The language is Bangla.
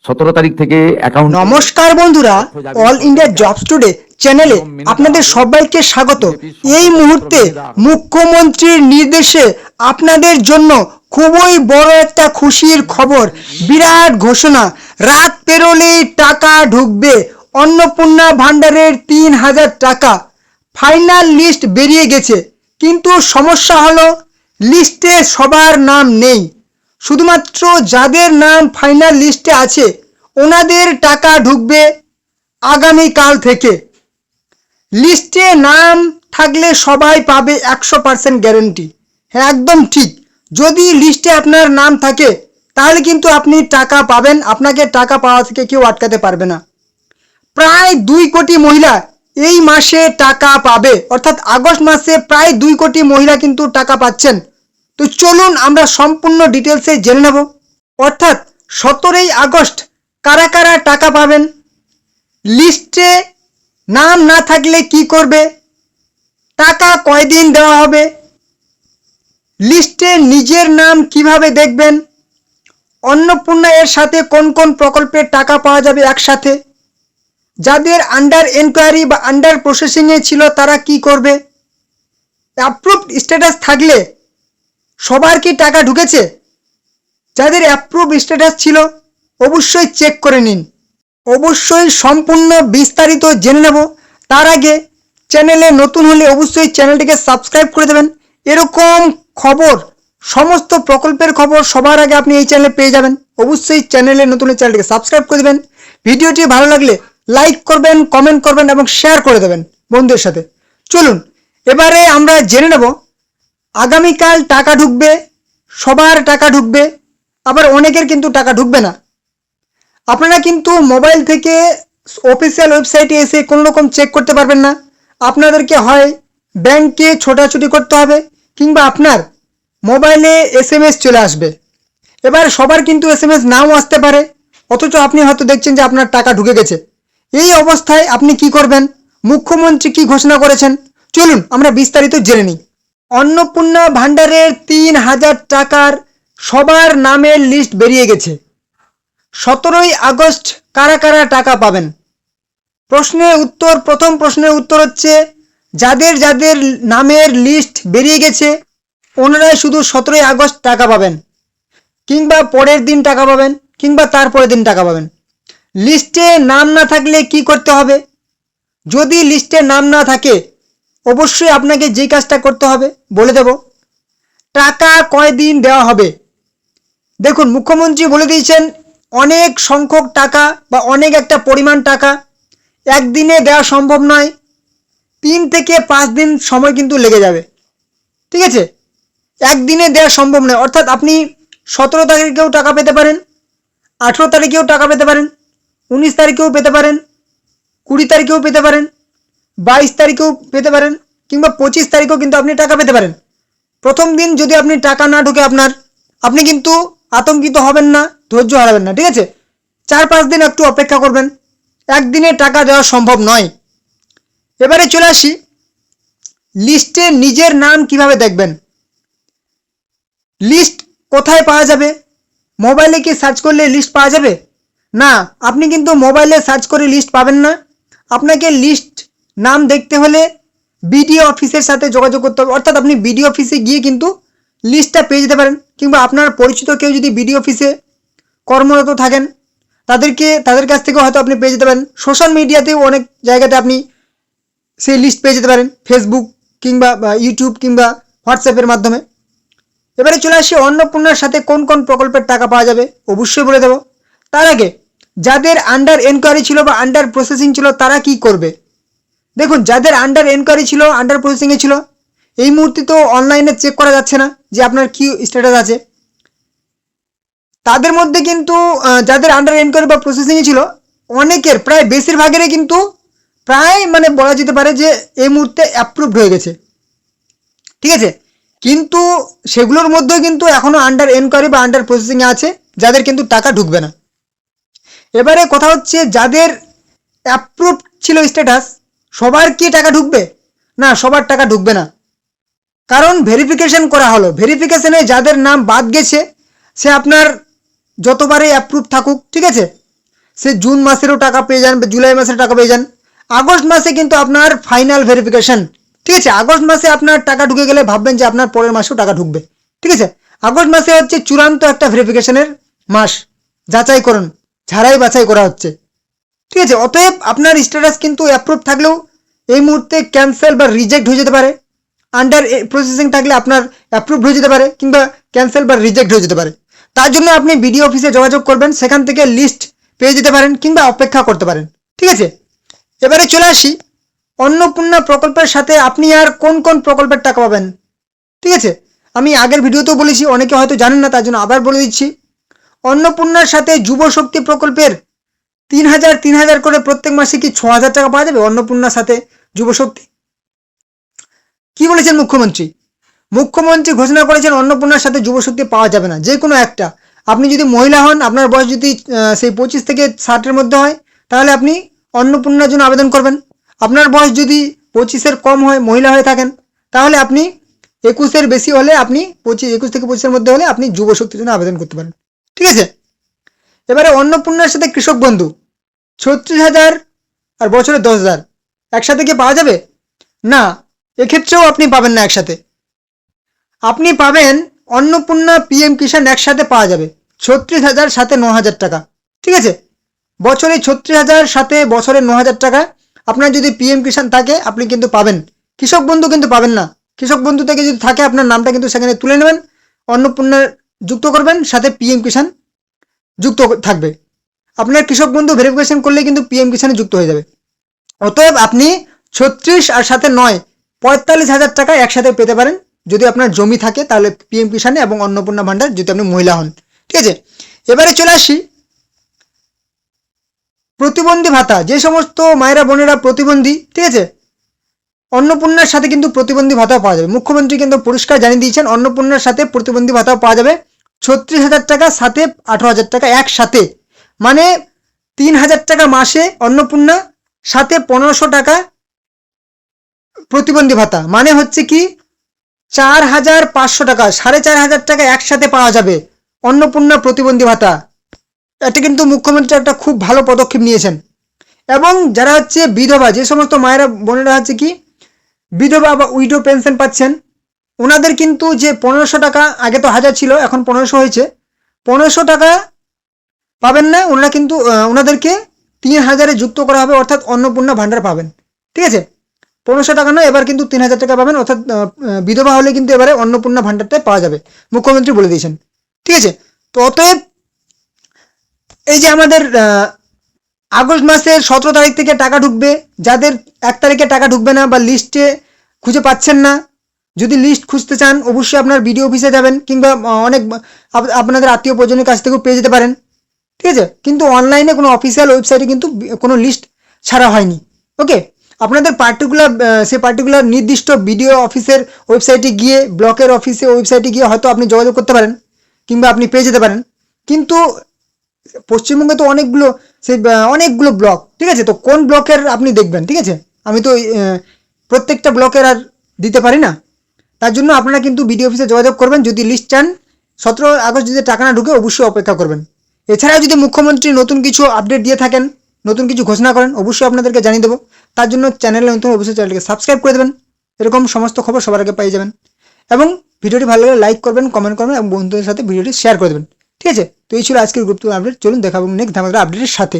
তারিখ থেকে অ্যাকাউন্ট। নমস্কার বন্ধুরা, অল ইন্ডিয়া জবস টুডে চ্যানেলে আপনাদের সবাইকে স্বাগত। এই মুহূর্তে মুখ্যমন্ত্রীর নির্দেশে আপনাদের জন্য খুবই বড় একটা খুশির খবর, বিরাট ঘোষণা। রাত পেরোলেই টাকা ঢুকবে। অন্নপূর্ণা ভান্ডারের ৩,০০০ টাকা ফাইনাল লিস্ট বেরিয়ে গেছে, কিন্তু সমস্যা হলো লিস্টে সবার নাম নেই। শুধুমাত্র যাদের নাম ফাইনাল লিস্টে আছে ওনাদের টাকা ঢুকবে আগামীকাল থেকে। লিস্টে নাম থাকলে সবাই পাবে 100% গ্যারেন্টি। হ্যাঁ, একদম ঠিক। যদি লিস্টে আপনার নাম থাকে তাহলে কিন্তু আপনি টাকা পাবেন, আপনাকে টাকা পাওয়া থেকে কেউ আটকাতে পারবে না। প্রায় 2 কোটি মহিলা এই মাসে টাকা পাবে, অর্থাৎ আগস্ট মাসে প্রায় 2 কোটি মহিলা কিন্তু টাকা পাচ্ছেন। তো চলুন আমরা সম্পূর্ণ ডিটেলসে জেনে নেব। অর্থাৎ 17ই আগস্ট কারা কারা টাকা পাবেন, লিস্টে নাম না থাকলে কি করবে, টাকা কয়দিন দেওয়া হবে, লিস্টে নিজের নাম কিভাবে দেখবেন, অন্নপূর্ণা এর সাথে কোন কোন প্রকল্পের টাকা পাওয়া যাবে একসাথে, যাদের আন্ডার এনকোয়ারি বা আন্ডার প্রসেসিংয়ে ছিল তারা কি করবে, অ্যাপ্রুভড স্ট্যাটাস থাকলে সবার কি টাকা ঢুকেছে, যাদের অ্যাপ্রুভ স্ট্যাটাস ছিল অবশ্যই চেক করে নিন। অবশ্যই সম্পূর্ণ বিস্তারিত জেনে নেব। তার আগে চ্যানেলে নতুন হলে অবশ্যই চ্যানেলটিকে সাবস্ক্রাইব করে দেবেন। এরকম খবর, সমস্ত প্রকল্পের খবর সবার আগে আপনি এই চ্যানেলে পেয়ে যাবেন। অবশ্যই চ্যানেলে নতুন হলে চ্যানেলটিকে সাবস্ক্রাইব করে দেবেন। ভিডিওটি ভালো লাগলে লাইক করবেন, কমেন্ট করবেন এবং শেয়ার করে দেবেন বন্ধুদের সাথে। চলুন এবারে আমরা জেনে নেব আগামীকাল টাকা ঢুকবে, সবার টাকা ঢুকবে, আবার অনেকের কিন্তু টাকা ঢুকবে না। আপনারা কিন্তু মোবাইল থেকে অফিসিয়াল ওয়েবসাইটে এসে কোনো রকম চেক করতে পারবেন না। আপনাদেরকে হয় ব্যাংকে ছোটাছুটি করতে হবে, কিংবা আপনার মোবাইলে SMS চলে আসবে। এবার সবার কিন্তু SMS নাও আসতে পারে, অথচ আপনি হয়তো দেখছেন যে আপনার টাকা ঢুকে গেছে। এই অবস্থায় আপনি কি করবেন, মুখ্যমন্ত্রী কি ঘোষণা করেছেন, চলুন আমরা বিস্তারিত জেনে নিই। অন্নপূর্ণা ভান্ডারের ৩,০০০ টাকার সবার নামের লিস্ট বেরিয়ে গেছে। 17ই আগস্ট কারা কারা টাকা পাবেন। প্রথম প্রশ্নের উত্তর হচ্ছে যাদের যাদের নামের লিস্ট বেরিয়ে গেছে ওনারাই শুধু 17ই আগস্ট টাকা পাবেন, কিংবা পরের দিন টাকা পাবেন, কিংবা তারপরের দিন টাকা পাবেন। লিস্টে নাম না থাকলে কি করতে হবে, যদি লিস্টে নাম না থাকে অবশ্যই আপনাকে যে কাজটা করতে হবে বলে দেব। টাকা কয়দিন দেওয়া হবে, দেখুন মুখ্যমন্ত্রী বলে দিয়েছেন অনেক সংখ্যক টাকা বা অনেক একটা পরিমাণ টাকা একদিনে দেওয়া সম্ভব নয়, 3 থেকে 5 দিন সময় কিন্তু লেগে যাবে। ঠিক আছে, একদিনে দেওয়া সম্ভব নয়। অর্থাৎ আপনি 17 তারিখেও টাকা পেতে পারেন, 18 তারিখেও টাকা পেতে পারেন, 19 তারিখেও পেতে পারেন, 20 তারিখেও পেতে পারেন, 22 তারিখেও পেতে পারেন, কিংবা 25 তারিখেও কিন্তু আপনি টাকা পেতে পারেন। প্রথম দিন যদি আপনি টাকা না ঢুকে আপনি কিন্তু আতঙ্কিত হবেন না, ধৈর্য হারাবেন না। ঠিক আছে, 4-5 দিন একটু অপেক্ষা করবেন, একদিনে টাকা দেওয়া সম্ভব নয়। এবারে চলে আসি লিস্টে নিজের নাম কিভাবে দেখবেন। লিস্ট কোথায় পাওয়া যাবে, মোবাইলে কি সার্চ করলে লিস্ট পাওয়া যাবে? না, আপনি কিন্তু মোবাইলে সার্চ করে লিস্ট পাবেন না। আপনাকে লিস্ট নাম দেখতে হলে বিডিও অফিসের সাথে যোগাযোগ করতে হবে। অর্থাৎ আপনি বিডিও অফিসে গিয়ে কিন্তু লিস্টটা পেয়ে যেতে পারেন, কিংবা আপনার পরিচিত কেউ যদি বিডিও অফিসে কর্মরত থাকেন তাদের কাছ থেকেও হয়তো আপনি পেয়ে যেতে পারেন। সোশ্যাল মিডিয়াতেও অনেক জায়গাতে আপনি সেই লিস্ট পেয়ে যেতে পারেন, ফেসবুক কিংবা ইউটিউব কিংবা হোয়াটসঅ্যাপের মাধ্যমে। এবারে চলে আসি অন্নপূর্ণার সাথে কোন কোন প্রকল্পের টাকা পাওয়া যাবে, অবশ্যই বলে দেব। তার আগে যাদের আন্ডার এনকোয়ারি ছিল বা আন্ডার প্রসেসিং ছিল তারা কি করবে। দেখুন, যাদের আন্ডার এনকোয়ারি ছিল, আন্ডার প্রসেসিংয়ে ছিল, এই মুহূর্তে তো অনলাইনে চেক করা যাচ্ছে না যে আপনার কি স্ট্যাটাস আছে। তাদের মধ্যে কিন্তু যাদের আন্ডার এনকোয়ারি বা প্রসেসিংয়ে ছিল অনেকের, প্রায় বেশিরভাগেরই কিন্তু প্রায় বলা যেতে পারে যে এই মুহূর্তে অ্যাপ্রুভড হয়ে গেছে। ঠিক আছে, কিন্তু সেগুলোর মধ্যেও কিন্তু এখনও আন্ডার এনকোয়ারি বা আন্ডার প্রসেসিংয়ে আছে, যাদের কিন্তু টাকা ঢুকবে না। এবারে কথা হচ্ছে যাদের অ্যাপ্রুভড ছিল স্ট্যাটাস সবার কি টাকা ঢুকবে? না, সবার টাকা ঢুকবে না, কারণ ভেরিফিকেশন করা হলো। ভেরিফিকেশনে যাদের নাম বাদ গেছে সে আপনার যতবারই অ্যাপ্রুভ থাকুক, ঠিক আছে, সে জুন মাসেরও টাকা পেয়ে যান বা জুলাই মাসের টাকা পেয়ে যান। আগস্ট মাসে কিন্তু আপনার ফাইনাল ভেরিফিকেশন, ঠিক আছে। আগস্ট মাসে আপনার টাকা ঢুকে গেলে ভাববেন যে আপনার পরের মাসেও টাকা ঢুকবে, ঠিক আছে। আগস্ট মাসে হচ্ছে চূড়ান্ত একটা ভেরিফিকেশনের মাস, যাচাইকরণ, ঝাড়াই বাছাই করা হচ্ছে, ঠিক আছে। অতএব আপনার স্ট্যাটাস কিন্তু অ্যাপ্রুভ থাকলেও এই মুহূর্তে ক্যান্সেল বা রিজেক্ট হয়ে যেতে পারে। আন্ডার প্রসেসিং থাকলে আপনার অ্যাপ্রুভ হয়ে যেতে পারে কিংবা ক্যান্সেল বা রিজেক্ট হয়ে যেতে পারে। তার জন্য আপনি বিডিও অফিসে যোগাযোগ করবেন, সেখান থেকে লিস্ট পেয়ে যেতে পারেন কিংবা অপেক্ষা করতে পারেন, ঠিক আছে। এবারে চলে আসি অন্নপূর্ণা প্রকল্পের সাথে আপনি আর কোন কোন প্রকল্পের টাকা পাবেন, ঠিক আছে। আমি আগের ভিডিওতেও বলেছি, অনেকে হয়তো জানেন না, তার জন্য আবার বলে দিচ্ছি। অন্নপূর্ণার সাথে যুব শক্তি প্রকল্পের 3,000 করে প্রত্যেক মাসে কি 6,000 টাকা পাওয়া যাবে অন্নপূর্ণার সাথে যুব শক্তি। কি বলেছেন মুখ্যমন্ত্রী? মুখ্যমন্ত্রী ঘোষণা করেছেন অন্নপূর্ণার সাথে যুব শক্তি পাওয়া যাবে না, যে কোনো একটা। আপনি যদি মহিলা হন, আপনার বয়স যদি সেই 25 থেকে 60-এর মধ্যে হয়, তাহলে আপনি অন্নপূর্ণার জন্য আবেদন করবেন। আপনার বয়স যদি 25-এর কম হয়, মহিলা হয়ে থাকেন, তাহলে আপনি 21-এর বেশি হলে আপনি 21 থেকে 25-এর মধ্যে হলে আপনি যুব শক্তির জন্য আবেদন করতে পারেন, ঠিক আছে। এবারে অন্নপূর্ণার সাথে কৃষক বন্ধু 36,000 আর বছরে 10,000 একসাথে কি পাওয়া যাবে? না, এক্ষেত্রেও আপনি পাবেন না একসাথে। আপনি পাবেন অন্নপূর্ণা পিএম কিষাণ একসাথে পাওয়া যাবে 36,000 সাথে 9,000 টাকা, ঠিক আছে। বছরে 36,000 সাথে বছরে 9,000 টাকা আপনার যদি পিএম কিষাণ থাকে আপনি কিন্তু পাবেন। কৃষক বন্ধু কিন্তু পাবেন না। কৃষক বন্ধু থেকে যদি থাকে আপনার নামটা কিন্তু সেখানে তুলে নেবেন, অন্নপূর্ণা যুক্ত করবেন, সাথে পিএম কিষাণ যুক্ত থাকবে। আপনার কৃষক বন্ধু ভেরিফিকেশন করলে কিন্তু পিএম কিষাণে যুক্ত হয়ে যাবে। অতএব আপনি 36 আর সাথে 9, 45,000 টাকা একসাথে পেতে পারেন যদি আপনার জমি থাকে, তাহলে পিএম কিষাণে এবং অন্নপূর্ণা ভান্ডার যদি আপনি মহিলা হন, ঠিক আছে। এবারে চলে আসি প্রতিবন্ধী ভাতা। যে সমস্ত মায়েরা বোনেরা প্রতিবন্ধী, ঠিক আছে, অন্নপূর্ণার সাথে কিন্তু প্রতিবন্ধী ভাতাও পাওয়া যাবে। মুখ্যমন্ত্রী কিন্তু পরিষ্কার জানিয়ে দিয়েছেন অন্নপূর্ণার সাথে প্রতিবন্ধী ভাতাও পাওয়া যাবে 36,000 টাকা, সাথে 18,000 টাকা একসাথে, মানে 3,000 টাকা মাসে অন্নপূর্ণা, সাথে 1,500 টাকা প্রতিবন্ধী ভাতা, মানে হচ্ছে কি 4,500 টাকা, 4,500 টাকা একসাথে পাওয়া যাবে অন্নপূর্ণা প্রতিবন্ধী ভাতা। এটা কিন্তু মুখ্যমন্ত্রী একটা খুব ভালো পদক্ষেপ নিয়েছেন। এবং যারা হচ্ছে বিধবা, যে সমস্ত মায়েরা বোনেরা হচ্ছে কি বিধবা বা উইডো পেনশন পাচ্ছেন, ওনাদের কিন্তু যে 1,500 টাকা, আগে তো 1,000 ছিল, এখন 1,500 হয়েছে, 1,500 টাকা পাবেন না। ওনারা কিন্তু ওনাদেরকে 3,000-এ যুক্ত করা হবে, অর্থাৎ অন্নপূর্ণা ভান্ডার পাবেন, ঠিক আছে। 1,500 টাকা নয়, এবার কিন্তু 3,000 টাকা পাবেন, অর্থাৎ বিধবা হলে কিন্তু এবারে অন্নপূর্ণা ভান্ডারটাই পাওয়া যাবে, মুখ্যমন্ত্রী বলে দিয়েছেন, ঠিক আছে। তো অতএব এই যে আমাদের আগস্ট মাসের 17 তারিখ থেকে টাকা ঢুকবে, যাদের 1 তারিখে টাকা ঢুকবে না বা লিস্টে খুঁজে পাচ্ছেন না, যদি লিস্ট খুঁজতে চান অবশ্যই আপনার বিডিও অফিসে যাবেন, কিংবা অনেক আপনাদের আত্মীয় পরিজনের কাছ থেকেও পেয়ে যেতে পারেন, ঠিক আছে। কিন্তু অনলাইনে কোনো অফিসিয়াল ওয়েবসাইটে কিন্তু কোনো লিস্ট ছাড়া হয়নি, ওকে। আপনাদের পার্টিকুলার নির্দিষ্ট বিডিও অফিসের ওয়েবসাইটে গিয়ে, ব্লকের অফিসে ওয়েবসাইটে গিয়ে হয়তো আপনি যোগাযোগ করতে পারেন কিংবা আপনি পেয়ে যেতে পারেন। কিন্তু পশ্চিমবঙ্গে তো অনেকগুলো ব্লক, ঠিক আছে। তো কোন ব্লকের আপনি দেখবেন, ঠিক আছে। আমি তো প্রত্যেকটা ব্লকের আর দিতে পারি না, তার জন্য আপনারা কিন্তু বিডিও অফিসে যোগাযোগ করবেন যদি লিস্ট চান। 17 আগস্ট যদি টাকা না ঢুকে অবশ্যই অপেক্ষা করবেন। এছাড়াও যদি মুখ্যমন্ত্রী নতুন কিছু আপডেট দিয়ে থাকেন, নতুন কিছু ঘোষণা করেন, অবশ্যই আপনাদেরকে জানিয়ে দেবো। তার জন্য চ্যানেলে নতুন অবশ্যই চ্যানেলকে সাবস্ক্রাইব করে দেবেন, এরকম সমস্ত খবর সবার আগে পেয়ে যাবেন। এবং ভিডিওটি ভালো লাগলে লাইক করবেন, কমেন্ট করবেন এবং বন্ধুদের সাথে ভিডিওটি শেয়ার করে দেবেন, ঠিক আছে। তো এই ছিল আজকের গুরুত্বপূর্ণ আপডেট। চলুন দেখাবো নেক্সট ধামাকা আপডেটের সাথে।